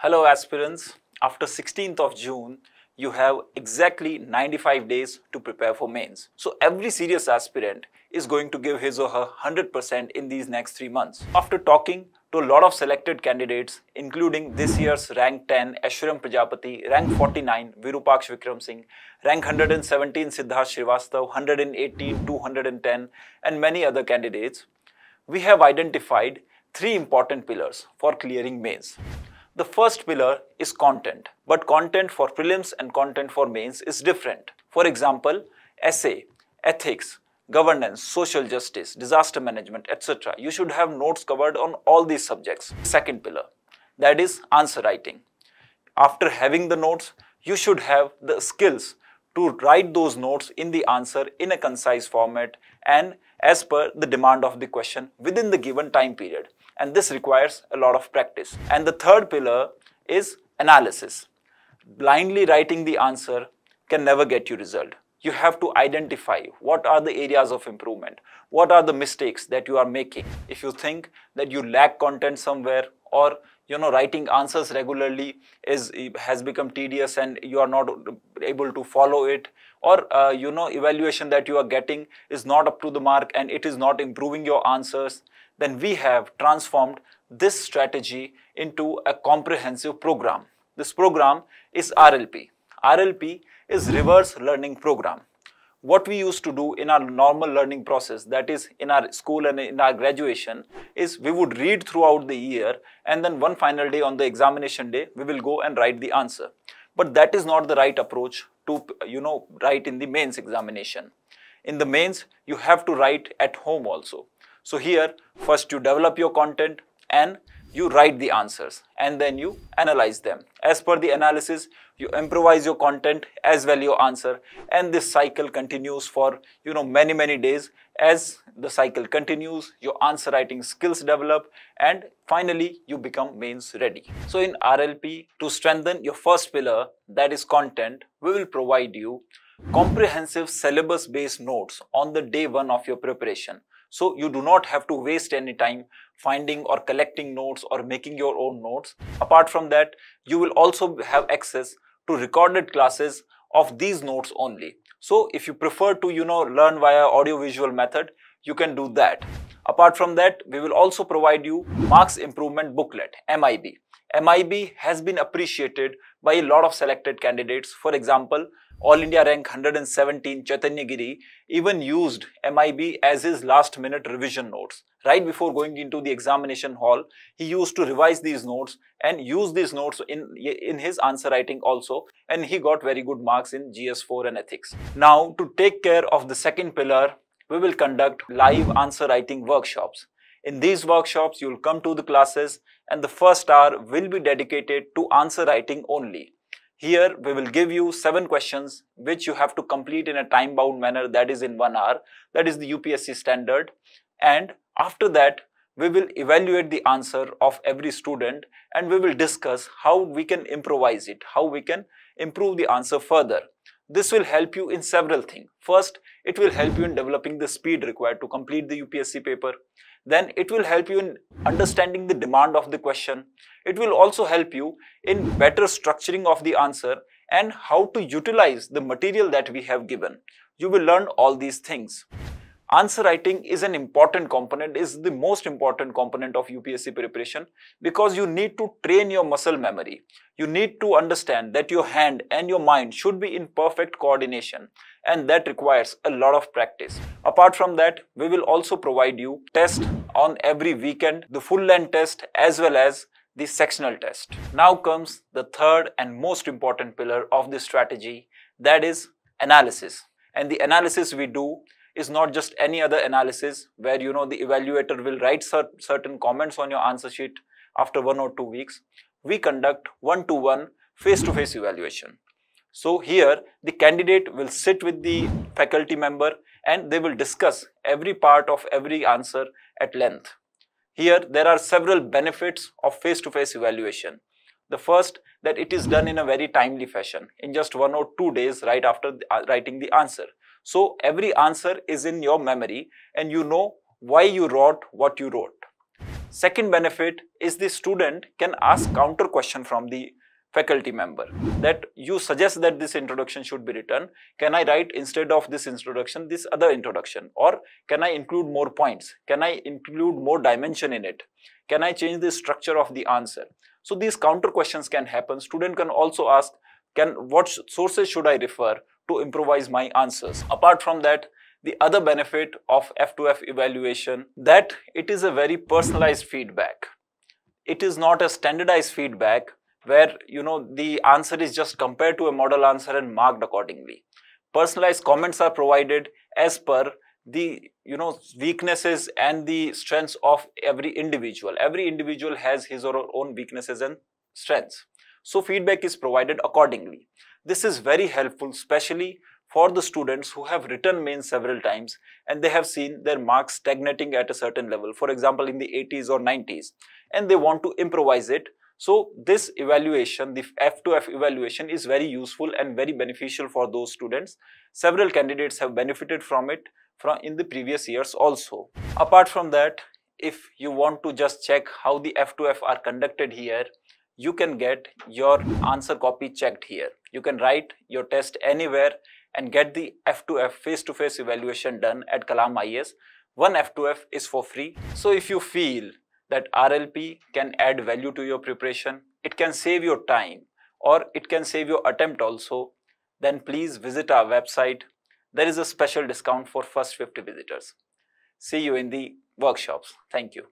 Hello aspirants, after 16th of June, you have exactly 95 days to prepare for mains. So every serious aspirant is going to give his or her 100% in these next 3 months. After talking to a lot of selected candidates, including this year's rank 10 Ashram Prajapati, rank 49 Virupaksh Vikram Singh, rank 117 Siddharth Srivastav, 118, 210 and many other candidates, we have identified 3 important pillars for clearing mains. The first pillar is content, but content for prelims and content for mains is different. For example, essay, ethics, governance, social justice, disaster management, etc. You should have notes covered on all these subjects. Second pillar, that is answer writing. After having the notes, you should have the skills to write those notes in the answer in a concise format and as per the demand of the question within the given time period. And this requires a lot of practice. And the third pillar is analysis. Blindly writing the answer can never get you result. You have to identify what are the areas of improvement, what are the mistakes that you are making. If you think that you lack content somewhere, or writing answers regularly has become tedious and you are not able to follow it, or evaluation that you are getting is not up to the mark and it is not improving your answers, then we have transformed this strategy into a comprehensive program. This program is RLP. RLP is Reverse Learning Program. What we used to do in our normal learning process, that is in our school and in our graduation, is we would read throughout the year and then one final day on the examination day, we will go and write the answer. But that is not the right approach to write in the mains examination. In the mains, you have to write at home also. So here, first you develop your content and you write the answers and then you analyze them. As per the analysis, you improvise your content as well your answer, and this cycle continues for many days. As the cycle continues, your answer writing skills develop and finally you become mains ready. So in RLP, to strengthen your first pillar, that is content, we will provide you comprehensive syllabus based notes on the day 1 of your preparation. So you do not have to waste any time finding or collecting notes or making your own notes. Apart from that, you will also have access to recorded classes of these notes only. So if you prefer to learn via audio-visual method, you can do that. Apart from that, we will also provide you Marks Improvement Booklet, MIB. MIB has been appreciated by a lot of selected candidates. For example, All India rank 117 Chaitanya Giri even used MIB as his last minute revision notes. Right before going into the examination hall, he used to revise these notes and use these notes in his answer writing also, and he got very good marks in GS4 and ethics. Now, to take care of the second pillar, we will conduct live answer writing workshops. In these workshops, you will come to the classes and the first hour will be dedicated to answer writing only. Here, we will give you 7 questions which you have to complete in a time-bound manner, that is in 1 hour. That is the UPSC standard. And after that, we will evaluate the answer of every student and we will discuss how we can improvise it, how we can improve the answer further. This will help you in several things. First, it will help you in developing the speed required to complete the UPSC paper. Then it will help you in understanding the demand of the question. It will also help you in better structuring of the answer and how to utilize the material that we have given. You will learn all these things. Answer writing is an important component, is the most important component of UPSC preparation, because you need to train your muscle memory. You need to understand that your hand and your mind should be in perfect coordination, and that requires a lot of practice. Apart from that, we will also provide you tests on every weekend, the full length test as well as the sectional test. Now comes the third and most important pillar of this strategy, that is analysis. And the analysis we do is not just any other analysis where the evaluator will write certain comments on your answer sheet after 1 or 2 weeks. We conduct one-to-one face-to-face evaluation. So here the candidate will sit with the faculty member and they will discuss every part of every answer at length. Here there are several benefits of face-to-face evaluation. The first, that it is done in a very timely fashion, in just 1 or 2 days right after writing the answer. So every answer is in your memory and you know why you wrote what you wrote. Second benefit is the student can ask counter question from the faculty member that you suggest that this introduction should be written. Can I write instead of this introduction this other introduction, or can I include more points? Can I include more dimension in it? Can I change the structure of the answer? So these counter questions can happen. Student can also ask, what sources should I refer to improvise my answers? Apart from that, the other benefit of F2F evaluation, that it is a very personalized feedback. It is not a standardized feedback where the answer is just compared to a model answer and marked accordingly. Personalized comments are provided as per the weaknesses and the strengths of every individual. Every individual has his or her own weaknesses and strengths. So feedback is provided accordingly. This is very helpful, especially for the students who have written mains several times and they have seen their marks stagnating at a certain level, for example in the 80s or 90s, and they want to improvise it. So this evaluation, the F2F evaluation, is very useful and very beneficial for those students. Several candidates have benefited from it in the previous years also. Apart from that, if you want to just check how the F2F are conducted here, you can get your answer copy checked here. You can write your test anywhere and get the F2F face-to-face evaluation done at Kalam IAS. One F2F is for free. So if you feel that RLP can add value to your preparation, it can save your time or it can save your attempt also, then please visit our website. There is a special discount for first 50 visitors. See you in the workshops. Thank you.